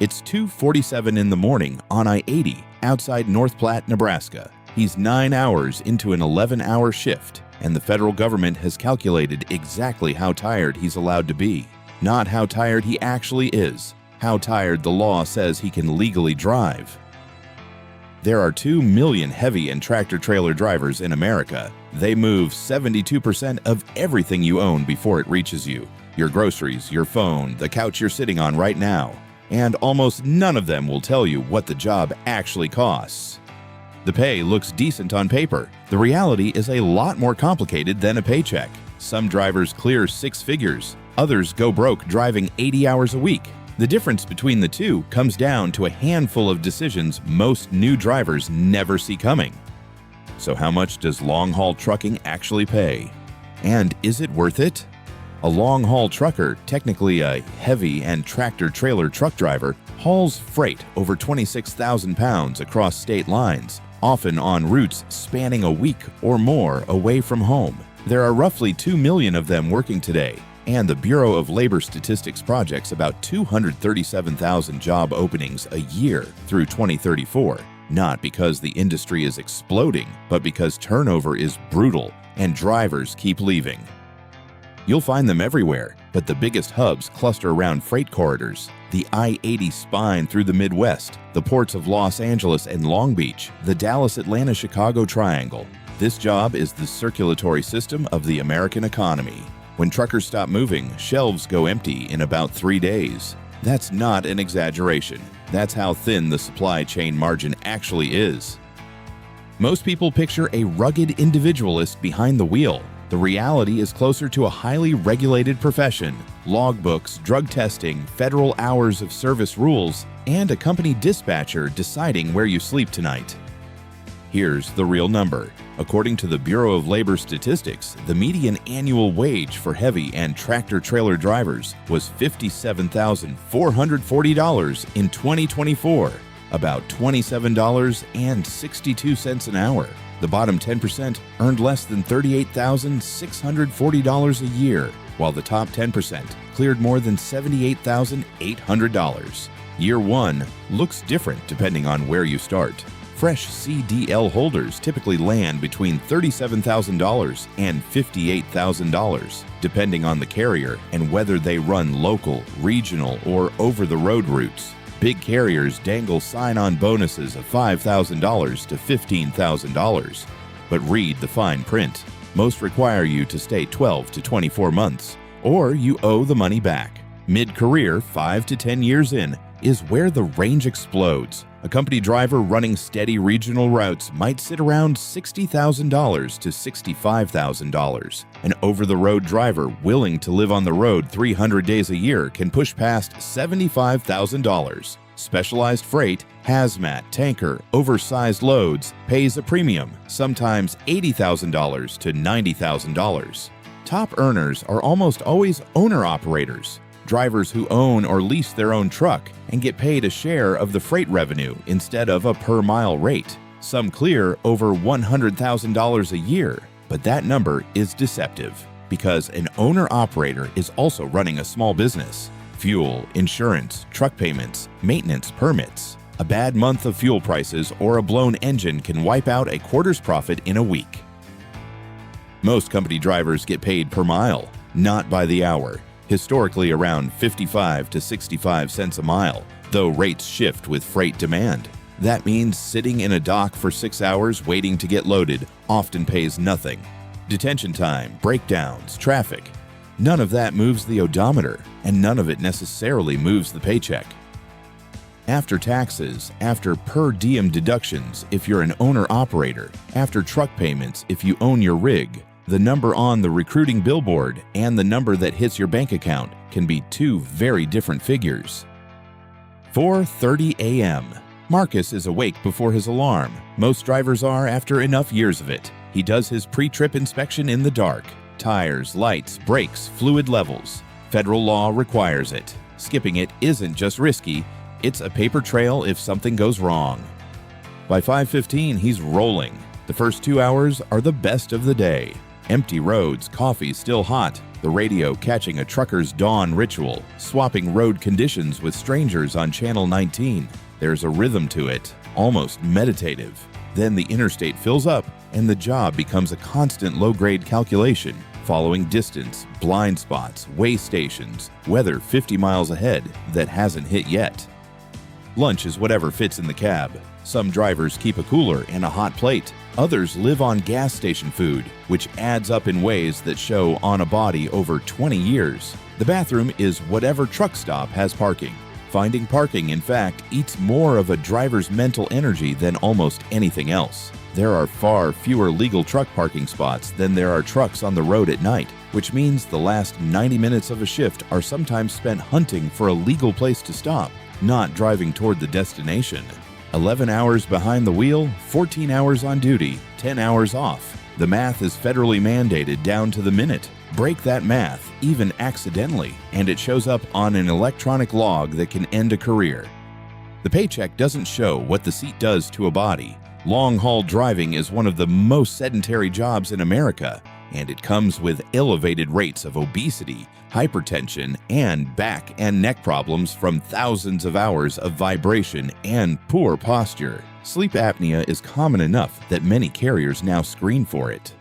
It's 2:47 in the morning on I-80 outside North Platte, Nebraska. He's 9 hours into an 11-hour shift, and the federal government has calculated exactly how tired he's allowed to be. Not how tired he actually is, how tired the law says he can legally drive. There are 2 million heavy and tractor-trailer drivers in America. They move 72% of everything you own before it reaches you. Your groceries, your phone, the couch you're sitting on right now. And almost none of them will tell you what the job actually costs. The pay looks decent on paper. The reality is a lot more complicated than a paycheck. Some drivers clear 6 figures. Others go broke driving 80 hours a week. The difference between the two comes down to a handful of decisions most new drivers never see coming. So how much does long-haul trucking actually pay? And is it worth it? A long-haul trucker, technically a heavy and tractor-trailer truck driver, hauls freight over 26,000 pounds across state lines, often on routes spanning a week or more away from home. There are roughly 2 million of them working today, and the Bureau of Labor Statistics projects about 237,000 job openings a year through 2034, not because the industry is exploding, but because turnover is brutal and drivers keep leaving. You'll find them everywhere, but the biggest hubs cluster around freight corridors, the I-80 spine through the Midwest, the ports of Los Angeles and Long Beach, the Dallas-Atlanta-Chicago triangle. This job is the circulatory system of the American economy. When truckers stop moving, shelves go empty in about 3 days. That's not an exaggeration. That's how thin the supply chain margin actually is. Most people picture a rugged individualist behind the wheel. The reality is closer to a highly regulated profession. Logbooks, drug testing, federal hours of service rules, and a company dispatcher deciding where you sleep tonight. Here's the real number. According to the Bureau of Labor Statistics, the median annual wage for heavy and tractor-trailer drivers was $57,440 in 2024, about $27.62 an hour. The bottom 10% earned less than $38,640 a year, while the top 10% cleared more than $78,800. Year 1 looks different depending on where you start. Fresh CDL holders typically land between $37,000 and $58,000, depending on the carrier and whether they run local, regional, or over-the-road routes. Big carriers dangle sign-on bonuses of $5,000 to $15,000. But read the fine print. Most require you to stay 12 to 24 months, or you owe the money back. Mid-career, 5 to 10 years in, is where the range explodes. A company driver running steady regional routes might sit around $60,000 to $65,000. An over-the-road driver willing to live on the road 300 days a year can push past $75,000. Specialized freight, hazmat, tanker, oversized loads pays a premium, sometimes $80,000 to $90,000. Top earners are almost always owner-operators. Drivers who own or lease their own truck and get paid a share of the freight revenue instead of a per-mile rate. Some clear over $100,000 a year, but that number is deceptive because an owner-operator is also running a small business. Fuel, insurance, truck payments, maintenance, permits. A bad month of fuel prices or a blown engine can wipe out a quarter's profit in a week. Most company drivers get paid per mile, not by the hour. Historically around 55 to 65 cents a mile, though rates shift with freight demand. That means sitting in a dock for 6 hours waiting to get loaded often pays nothing. Detention time, breakdowns, traffic. None of that moves the odometer, and none of it necessarily moves the paycheck. After taxes, after per diem deductions if you're an owner-operator, after truck payments if you own your rig, the number on the recruiting billboard and the number that hits your bank account can be 2 very different figures. 4:30 a.m. Marcus is awake before his alarm. Most drivers are after enough years of it. He does his pre-trip inspection in the dark. Tires, lights, brakes, fluid levels. Federal law requires it. Skipping it isn't just risky, it's a paper trail if something goes wrong. By 5:15, he's rolling. The first 2 hours are the best of the day. Empty roads, coffee still hot, the radio catching a trucker's dawn ritual, swapping road conditions with strangers on Channel 19. There's a rhythm to it, almost meditative. Then the interstate fills up and the job becomes a constant low-grade calculation, following distance, blind spots, way stations, weather 50 miles ahead that hasn't hit yet. Lunch is whatever fits in the cab. Some drivers keep a cooler and a hot plate. Others live on gas station food, which adds up in ways that show on a body over 20 years. The bathroom is whatever truck stop has parking. Finding parking, in fact, eats more of a driver's mental energy than almost anything else. There are far fewer legal truck parking spots than there are trucks on the road at night, which means the last 90 minutes of a shift are sometimes spent hunting for a legal place to stop, not driving toward the destination. 11 hours behind the wheel, 14 hours on duty, 10 hours off. The math is federally mandated down to the minute. Break that math, even accidentally, and it shows up on an electronic log that can end a career. The paycheck doesn't show what the seat does to a body. Long-haul driving is one of the most sedentary jobs in America, and it comes with elevated rates of obesity, hypertension, and back and neck problems from thousands of hours of vibration and poor posture. Sleep apnea is common enough that many carriers now screen for it.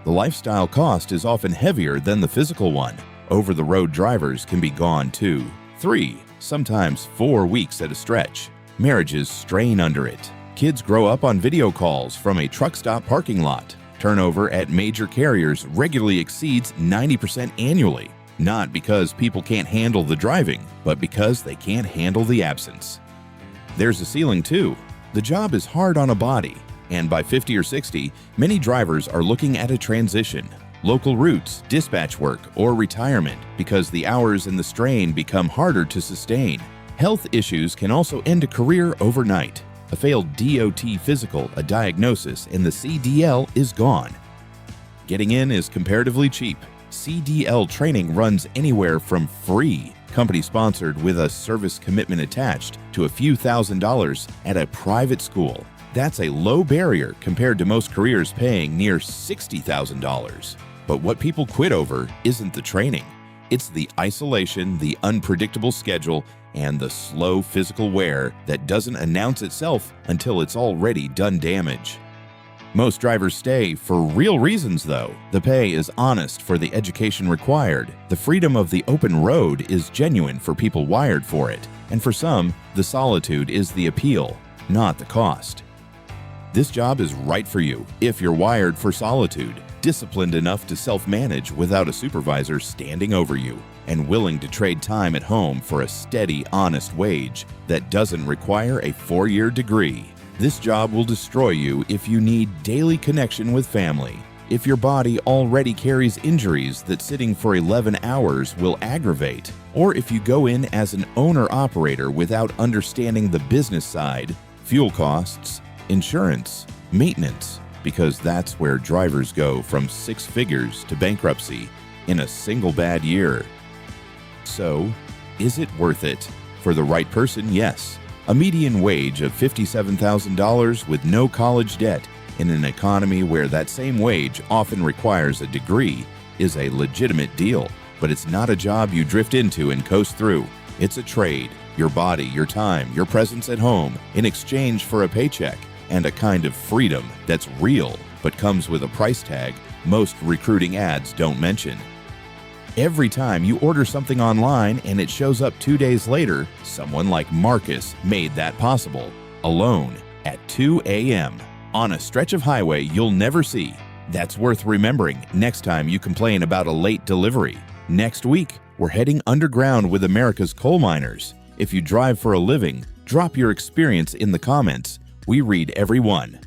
The lifestyle cost is often heavier than the physical one. Over-the-road drivers can be gone 2, 3, sometimes 4 weeks at a stretch. Marriages strain under it. Kids grow up on video calls from a truck stop parking lot. Turnover at major carriers regularly exceeds 90% annually, not because people can't handle the driving, but because they can't handle the absence. There's a ceiling too. The job is hard on a body, and by 50 or 60, many drivers are looking at a transition, local routes, dispatch work, or retirement because the hours and the strain become harder to sustain. Health issues can also end a career overnight. A failed DOT physical, a diagnosis, and the CDL is gone. Getting in is comparatively cheap. CDL training runs anywhere from free, company-sponsored with a service commitment attached, to a few $1,000s at a private school. That's a low barrier compared to most careers paying near $60,000. But what people quit over isn't the training. It's the isolation, the unpredictable schedule, and the slow physical wear that doesn't announce itself until it's already done damage. Most drivers stay for real reasons though. The pay is honest for the education required. The freedom of the open road is genuine for people wired for it. And for some, the solitude is the appeal, not the cost. This job is right for you if you're wired for solitude, disciplined enough to self-manage without a supervisor standing over you, and willing to trade time at home for a steady, honest wage that doesn't require a 4-year degree. This job will destroy you if you need daily connection with family, if your body already carries injuries that sitting for 11 hours will aggravate, or if you go in as an owner-operator without understanding the business side, fuel costs, insurance, maintenance, because that's where drivers go from 6 figures to bankruptcy in a single bad year. So, is it worth it? For the right person, yes. A median wage of $57,000 with no college debt in an economy where that same wage often requires a degree is a legitimate deal, but it's not a job you drift into and coast through. It's a trade, your body, your time, your presence at home, in exchange for a paycheck and a kind of freedom that's real, but comes with a price tag most recruiting ads don't mention. Every time you order something online and it shows up 2 days later, someone like Marcus made that possible, alone, at 2 a.m., on a stretch of highway you'll never see. That's worth remembering next time you complain about a late delivery. Next week, we're heading underground with America's coal miners. If you drive for a living, drop your experience in the comments. We read every one.